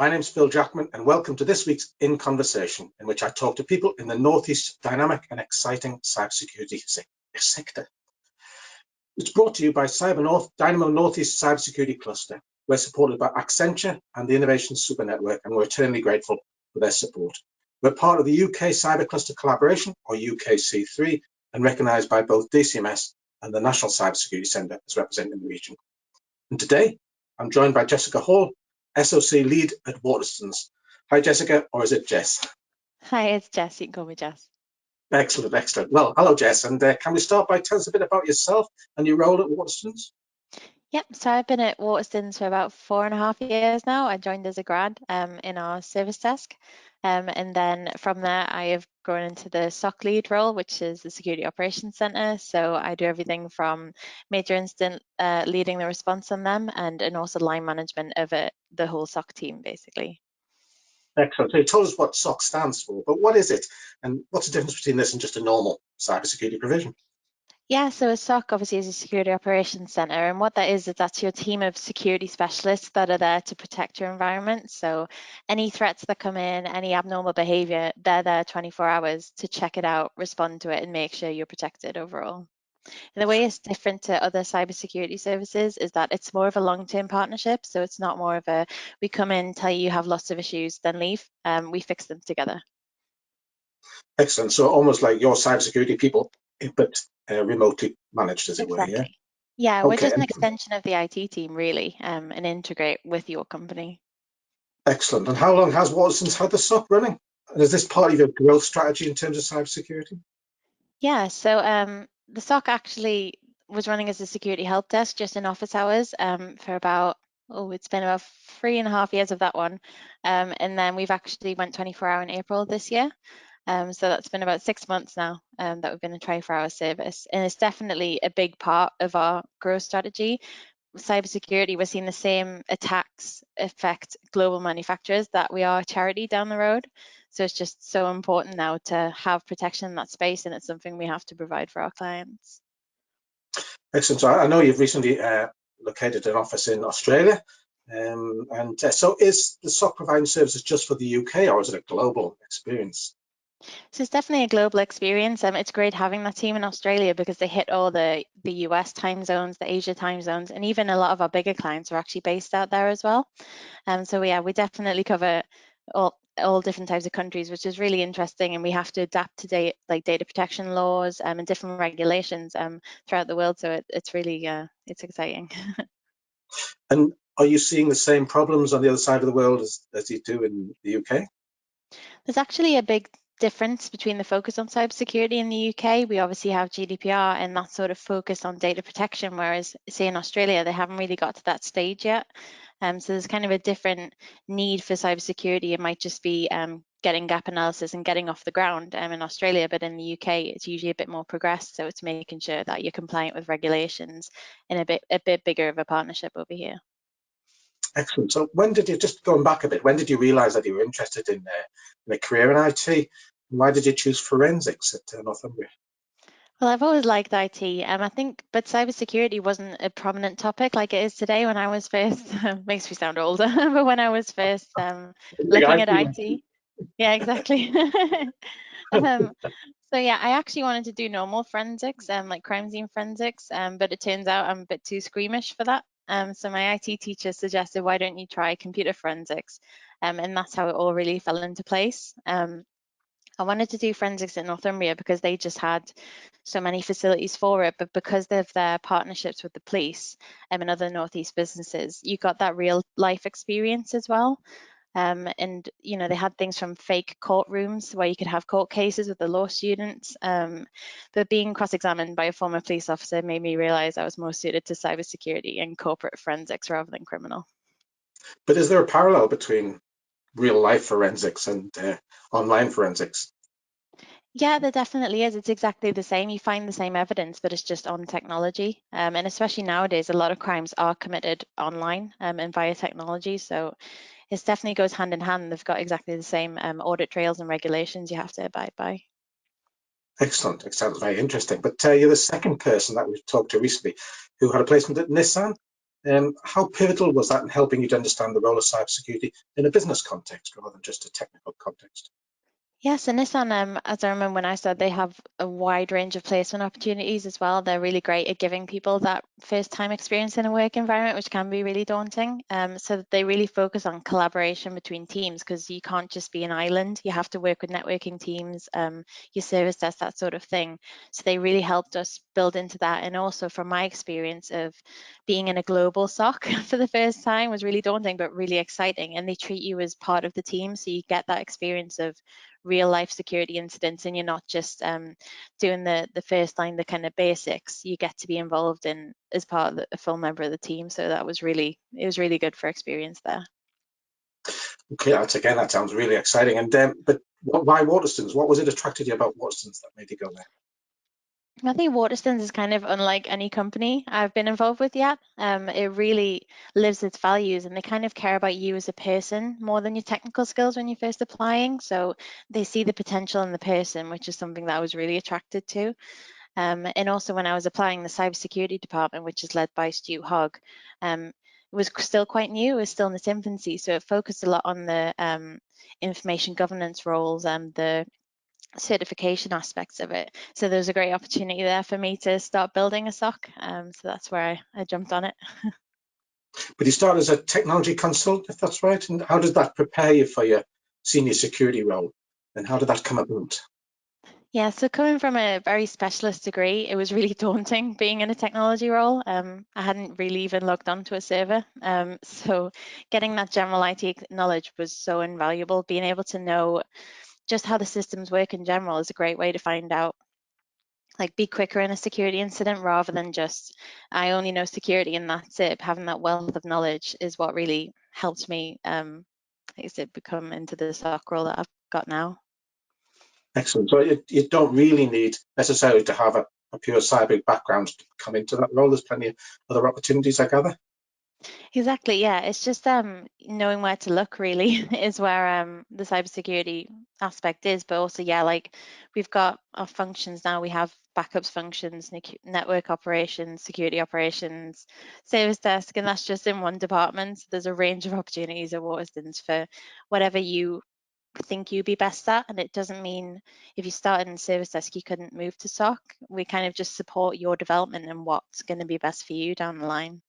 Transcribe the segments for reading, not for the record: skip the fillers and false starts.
My name's Phil Jackman, and welcome to this week's In Conversation, in which I talk to people in the Northeast dynamic and exciting cybersecurity sector. It's brought to you by CyberNorth, Dynamo Northeast Cybersecurity Cluster. We're supported by Accenture and the Innovation Super Network, and we're eternally grateful for their support. We're part of the UK Cyber Cluster Collaboration, or UKC3, and recognised by both DCMS and the National Cybersecurity Centre as representing the region. And today, I'm joined by Jessica Hall, SOC Lead at Waterstons. Hi, Jessica, or is it Jess? Hi, it's Jess. You can call me Jess. Excellent, excellent. Well, hello, Jess. And can we start by telling us a bit about yourself and your role at Waterstons? Yep, so I've been at Waterstons for about 4.5 years now. I joined as a grad in our service desk. And then from there, I have grown into the SOC Lead role, which is the Security Operations Centre. So I do everything from major incident, leading the response on them, and also line management of the whole SOC team, basically. Excellent. So you told us what SOC stands for, but what is it? And what's the difference between this and just a normal cybersecurity provision? Yeah, so a SOC obviously is a Security Operations Centre, and what that is that's your team of security specialists that are there to protect your environment. So any threats that come in, any abnormal behaviour, they're there 24 hours to check it out, respond to it, and make sure you're protected overall. And the way it's different to other cybersecurity services is that it's more of a long-term partnership. So it's not more of a, we come in, tell you have lots of issues, then leave. We fix them together. Excellent. So almost like your cybersecurity people, but remotely managed, as it were, yeah? Yeah, we're just an extension of the IT team, really, and integrate with your company. Excellent. And how long has Waterstons had the SOC running? And is this part of your growth strategy in terms of cybersecurity? Yeah, so the SOC actually was running as a security help desk just in office hours for about, it's been about 3.5 years of that one. And then we've actually went 24-hour in April this year. So that's been about 6 months now that we've been a 24-hour service. And it's definitely a big part of our growth strategy. Cybersecurity, we're seeing the same attacks affect global manufacturers that we are a charity down the road. So it's just so important now to have protection in that space, and it's something we have to provide for our clients. Excellent. So I know you've recently located an office in Australia. So is the SOC providing services just for the UK, or is it a global experience? So it's definitely a global experience. It's great having that team in Australia because they hit all the US time zones, the Asia time zones, and even a lot of our bigger clients are actually based out there as well. So yeah, we definitely cover all different types of countries, which is really interesting, and we have to adapt to data protection laws and different regulations throughout the world. So it's really it's exciting. And are you seeing the same problems on the other side of the world as you do in the UK? There's actually a big difference between the focus on cybersecurity in the UK. We obviously have GDPR and that sort of focus on data protection, whereas say in Australia, they haven't really got to that stage yet. So there's kind of a different need for cybersecurity. It might just be getting gap analysis and getting off the ground in Australia, but in the UK, it's usually a bit more progressed. So it's making sure that you're compliant with regulations in a bit bigger of a partnership over here. Excellent. So when did you, just going back a bit, when did you realize that you were interested in a career in IT? Why did you choose forensics at Northumbria? Well, I've always liked IT, I think, but cybersecurity wasn't a prominent topic like it is today. When I was first, makes me sound older, but when I was first looking at IT, yeah, exactly. So yeah, I actually wanted to do normal forensics, like crime scene forensics, but it turns out I'm a bit too squeamish for that. So my IT teacher suggested, why don't you try computer forensics? And that's how it all really fell into place. I wanted to do forensics at Northumbria because they just had so many facilities for it, but because of their partnerships with the police and other Northeast businesses, you got that real life experience as well. And you know, they had things from fake courtrooms where you could have court cases with the law students. But being cross-examined by a former police officer made me realize I was more suited to cybersecurity and corporate forensics rather than criminal. But is there a parallel between real life forensics and online forensics? Yeah, there definitely is. It's exactly the same. You find the same evidence, but it's just on technology. And especially nowadays, a lot of crimes are committed online and via technology. So it definitely goes hand in hand. They've got exactly the same audit trails and regulations you have to abide by. Excellent. It sounds very interesting. But you're the second person that we've talked to recently who had a placement at Nissan. How pivotal was that in helping you to understand the role of cybersecurity in a business context rather than just a technical context? Yes, and Nissan, as I remember when I started, they have a wide range of placement opportunities as well. They're really great at giving people that first time experience in a work environment, which can be really daunting. So they really focus on collaboration between teams because you can't just be an island. You have to work with networking teams, your service desk, that sort of thing. So they really helped us build into that. And also from my experience of being in a global SOC for the first time was really daunting, but really exciting. And they treat you as part of the team. So you get that experience of real life security incidents, and you're not just doing the first line, the kind of basics. You get to be involved in as part of a full member of the team. So it was really good for experience there. Okay, that sounds really exciting. And but why Waterstons? What was it attracted you about Waterstons that made you go there? I think Waterstones is kind of unlike any company I've been involved with yet. It really lives its values, and they kind of care about you as a person more than your technical skills when you're first applying. So they see the potential in the person, which is something that I was really attracted to. And also when I was applying the cybersecurity department, which is led by Stu Hogg, it was still quite new, it was still in its infancy. So it focused a lot on the information governance roles and the certification aspects of it. So there's a great opportunity there for me to start building a SOC. So that's where I jumped on it. But you started as a technology consultant, if that's right. And how did that prepare you for your senior security role? And how did that come about? Yeah, so coming from a very specialist degree, it was really daunting being in a technology role. I hadn't really even logged onto a server. So getting that general IT knowledge was so invaluable. Being able to know just how the systems work in general is a great way to find out, like be quicker in a security incident rather than just, I only know security and that's it. Having that wealth of knowledge is what really helped me, like I said, become into the SOC role that I've got now. Excellent. So you don't really need necessarily to have a pure cyber background to come into that role. There's plenty of other opportunities, I gather. Exactly, yeah. It's just knowing where to look really is where the cybersecurity aspect is, but also yeah, like we've got our functions now. We have backups functions, network operations, security operations, service desk, and that's just in one department. So there's a range of opportunities at Waterstones for whatever you think you'd be best at, and it doesn't mean if you started in service desk you couldn't move to SOC. We kind of just support your development and what's going to be best for you down the line.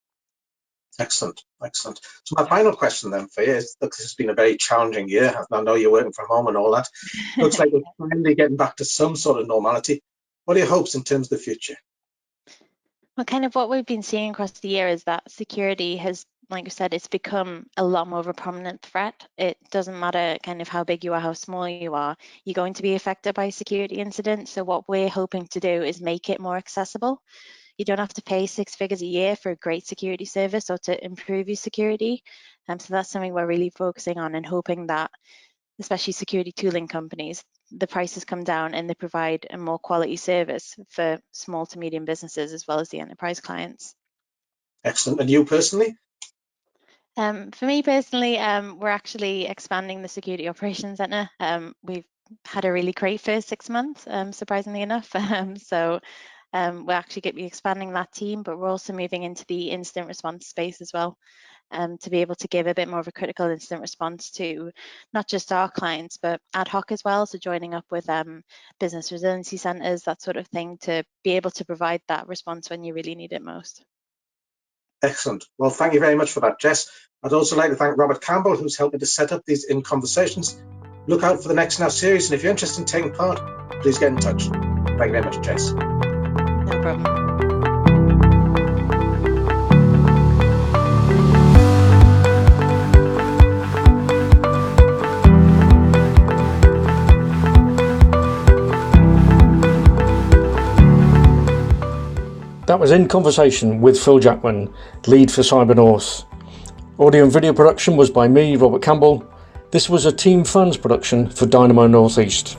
Excellent, excellent. So my final question then for you is, look, this has been a very challenging year. I know you're working from home and all that. Looks like we're finally getting back to some sort of normality. What are your hopes in terms of the future? Well, kind of what we've been seeing across the year is that security has, like I said, it's become a lot more of a prominent threat. It doesn't matter kind of how big you are, how small you are, you're going to be affected by a security incident. So what we're hoping to do is make it more accessible. You don't have to pay 6 figures a year for a great security service or to improve your security. So that's something we're really focusing on and hoping that, especially security tooling companies, the prices come down and they provide a more quality service for small to medium businesses as well as the enterprise clients. Excellent. And you personally? For me personally, we're actually expanding the security operations center. We've had a really great first 6 months, surprisingly enough. So we're actually going to be expanding that team, but we're also moving into the incident response space as well, to be able to give a bit more of a critical incident response to not just our clients, but ad hoc as well. So joining up with business resiliency centers, that sort of thing, to be able to provide that response when you really need it most. Excellent. Well, thank you very much for that, Jess. I'd also like to thank Robert Campbell, who's helped me to set up these In Conversations. Look out for the next now series, and if you're interested in taking part, please get in touch. Thank you very much, Jess. No problem. That was In Conversation with Phil Jackman, lead for CyberNorth. Audio and video production was by me, Robert Campbell. This was a Team Funds production for Dynamo Northeast.